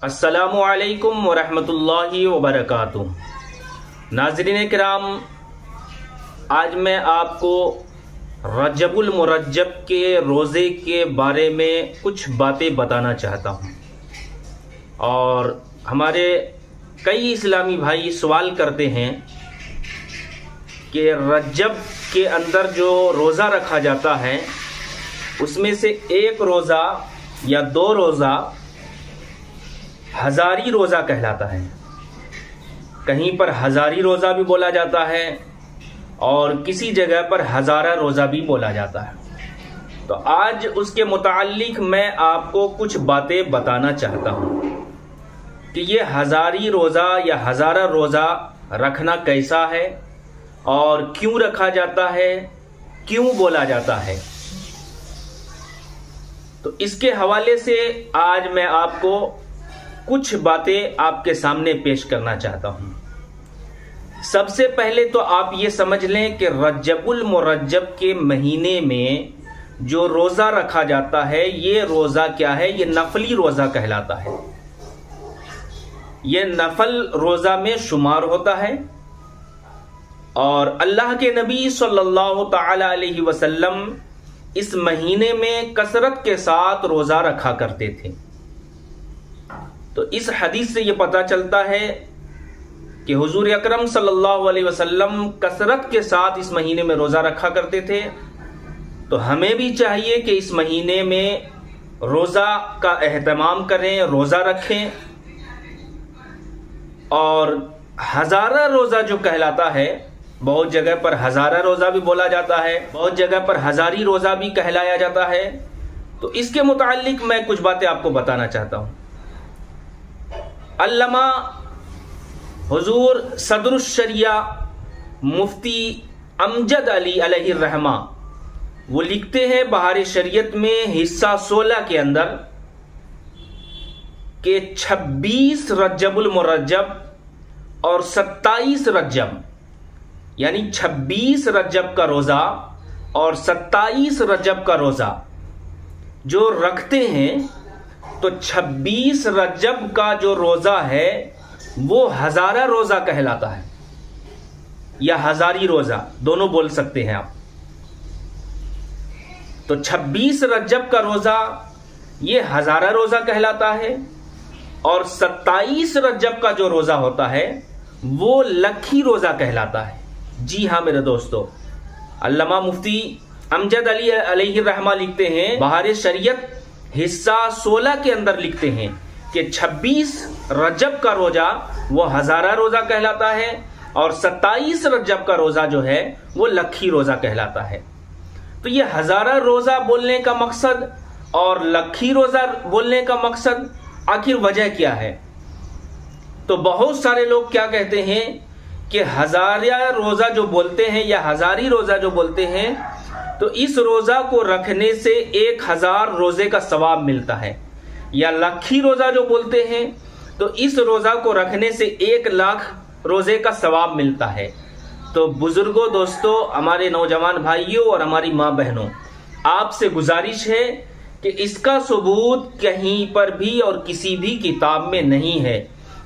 अस्सलामु अलैकुम वरहमतुल्लाहि वबरकातुहू। नाज़रीन किराम, आज मैं आपको रजबुल मुरज्जब के रोज़े के बारे में कुछ बातें बताना चाहता हूँ। और हमारे कई इस्लामी भाई सवाल करते हैं कि रजब के अंदर जो रोज़ा रखा जाता है उसमें से एक रोज़ा या दो रोज़ा हज़ारी रोज़ा कहलाता है। कहीं पर हज़ारी रोज़ा भी बोला जाता है और किसी जगह पर हज़ारा रोज़ा भी बोला जाता है। तो आज उसके मुताल्लिक मैं आपको कुछ बातें बताना चाहता हूँ कि ये हज़ारी रोज़ा या हज़ारा रोज़ा रखना कैसा है और क्यों रखा जाता है, क्यों बोला जाता है। तो इसके हवाले से आज मैं आपको कुछ बातें आपके सामने पेश करना चाहता हूं। सबसे पहले तो आप ये समझ लें कि रजबुल मुरज्जब के महीने में जो रोज़ा रखा जाता है ये रोज़ा क्या है, ये नफली रोज़ा कहलाता है। ये नफल रोज़ा में शुमार होता है और अल्लाह के नबी सल्लल्लाहु तआला अलैहि वसल्लम इस महीने में कसरत के साथ रोज़ा रखा करते थे। तो इस हदीस से ये पता चलता है कि हुजूर अकरम सल्लल्लाहु अलैहि वसल्लम कसरत के साथ इस महीने में रोज़ा रखा करते थे। तो हमें भी चाहिए कि इस महीने में रोज़ा का एहतमाम करें, रोज़ा रखें। और हज़ारा रोज़ा जो कहलाता है, बहुत जगह पर हज़ारा रोज़ा भी बोला जाता है, बहुत जगह पर हज़ारी रोज़ा भी कहलाया जाता है। तो इसके मुताल्लिक मैं कुछ बातें आपको बताना चाहता हूँ। अल्लामा हुजूर सदरुश शरिया मुफ्ती अमजद अली अलैहि रहमा वो लिखते हैं बहार शरीयत में हिस्सा 16 के अंदर के 26 रजबुल मुरज्जब और 27 रजब यानी 26 रजब का रोज़ा और 27 रजब का रोज़ा जो रखते हैं, तो 26 रजब का जो रोज़ा है वो हज़ारा रोज़ा कहलाता है या हज़ारी रोज़ा, दोनों बोल सकते हैं आप। तो 26 रजब का रोज़ा ये हज़ारा रोज़ा कहलाता है और 27 रजब का जो रोज़ा होता है वो लखी रोज़ा कहलाता है। जी हाँ मेरे दोस्तों, अल्लामा मुफ्ती अमजद अली अलैहि रहमा लिखते हैं बहार शरीयत हिस्सा 16 के अंदर लिखते हैं कि 26 रजब का रोज़ा वो हज़ारा रोज़ा कहलाता है और 27 रजब का रोज़ा जो है वो लखी रोज़ा कहलाता है। तो ये हज़ारा रोज़ा बोलने का मकसद और लखी रोज़ा बोलने का मकसद आखिर वजह क्या है। तो बहुत सारे लोग क्या कहते हैं कि हज़ारा रोज़ा जो बोलते हैं या हज़ारी रोज़ा जो बोलते हैं, तो इस रोज़ा को रखने से 1000 रोज़े का सवाब मिलता है। या लखी रोज़ा जो बोलते हैं, तो इस रोज़ा को रखने से 1 लाख रोज़े का सवाब मिलता है। तो बुजुर्गों, दोस्तों, हमारे नौजवान भाइयों और हमारी माँ बहनों, आपसे गुजारिश है कि इसका सबूत कहीं पर भी और किसी भी किताब में नहीं है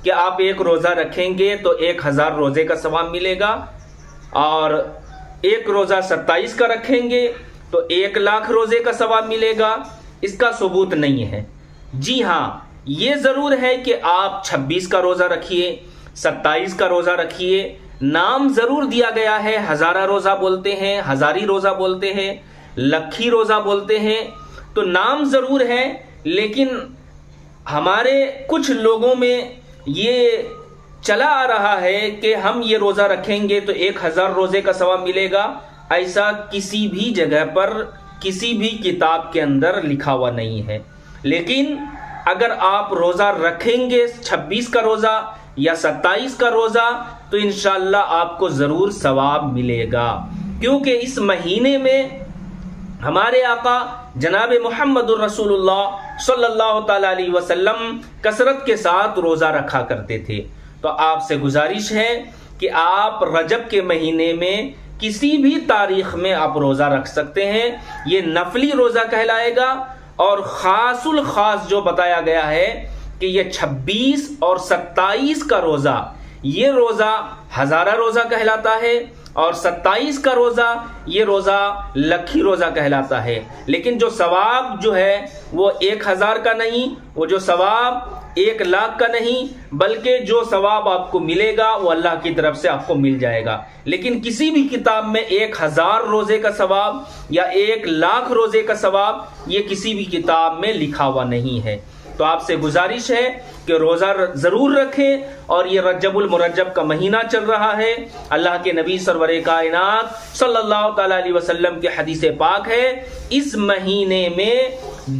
कि आप एक रोज़ा रखेंगे तो 1000 रोज़े का सवाब मिलेगा और एक रोज़ा 27 का रखेंगे तो 1 लाख रोज़े का सवाब मिलेगा। इसका सबूत नहीं है। जी हाँ, ये ज़रूर है कि आप 26 का रोज़ा रखिए, 27 का रोज़ा रखिए। नाम ज़रूर दिया गया है, हज़ारा रोज़ा बोलते हैं, हज़ारी रोज़ा बोलते हैं, लखी रोज़ा बोलते हैं। तो नाम ज़रूर है, लेकिन हमारे कुछ लोगों में ये चला आ रहा है कि हम ये रोज़ा रखेंगे तो 1000 रोज़े का सवाब मिलेगा। ऐसा किसी भी जगह पर, किसी भी किताब के अंदर लिखा हुआ नहीं है। लेकिन अगर आप रोज़ा रखेंगे 26 का रोज़ा या 27 का रोज़ा, तो इंशाअल्लाह आपको ज़रूर सवाब मिलेगा, क्योंकि इस महीने में हमारे आका जनाब मुहम्मदुर रसूलुल्लाह सल्लल्लाहु तआला अलैहि वसल्लम कसरत के साथ रोज़ा रखा करते थे। तो आपसे गुजारिश है कि आप रजब के महीने में किसी भी तारीख में आप रोज़ा रख सकते हैं। ये नफली रोज़ा कहलाएगा और खासुल खास जो बताया गया है कि ये 26 और 27 का रोजा, ये रोजा हजारा रोजा कहलाता है, और 27 का रोजा ये रोजा लखी रोजा कहलाता है। लेकिन जो सवाब जो है वो 1000 का नहीं, वो जो सवाब 1 लाख का नहीं, बल्कि जो सवाब आपको मिलेगा वो अल्लाह की तरफ से आपको मिल जाएगा। लेकिन किसी भी किताब में 1000 रोजे का सवाब या 1 लाख रोजे का सवाब ये किसी भी किताब में लिखा हुआ नहीं है। तो आपसे गुजारिश है कि रोजा जरूर रखें। और ये रज्जबुल मुरज्जब का महीना चल रहा है। अल्लाह के नबी सरवरे कायनात सल्लल्लाहु तआला अलैहि वसल्लम के हदीस पाक है, इस महीने में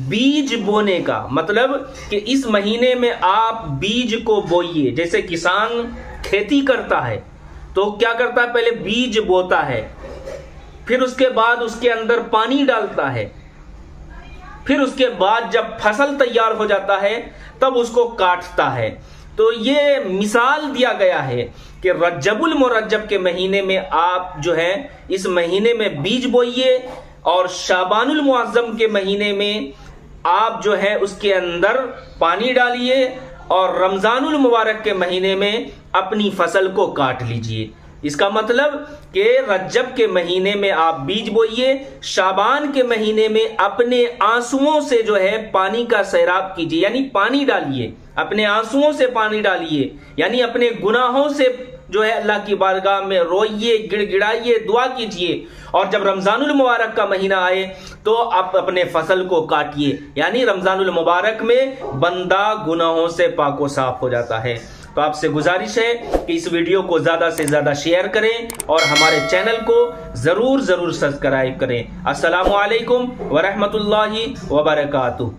बीज बोने का मतलब कि इस महीने में आप बीज को बोइए। जैसे किसान खेती करता है तो क्या करता है, पहले बीज बोता है, फिर उसके बाद उसके अंदर पानी डालता है, फिर उसके बाद जब फसल तैयार हो जाता है तब उसको काटता है। तो ये मिसाल दिया गया है कि रज्जबुल मुरज्जब के महीने में आप जो है इस महीने में बीज बोइए, और शाबानुल मुअज्जम के महीने में आप जो है उसके अंदर पानी डालिए, और रमजानुल मुबारक के महीने में अपनी फसल को काट लीजिए। इसका मतलब कि रज्जब के महीने में आप बीज बोइए, शाबान के महीने में अपने आंसुओं से जो है पानी का सैराब कीजिए, यानी पानी डालिए, अपने आंसुओं से पानी डालिए, यानी अपने गुनाहों से जो है अल्लाह की बारगाह में रोइए, गिड़गिड़ाइए, दुआ कीजिए। और जब रमजानुल मुबारक का महीना आए तो आप अपने फसल को काटिए, यानी रमजानुल मुबारक में बंदा गुनाहों से पाको साफ हो जाता है। तो आपसे गुजारिश है कि इस वीडियो को ज्यादा से ज्यादा शेयर करें और हमारे चैनल को जरूर सब्सक्राइब करें। अस्सलामु अलैकुम व रहमतुल्लाहि व बरकातुहू।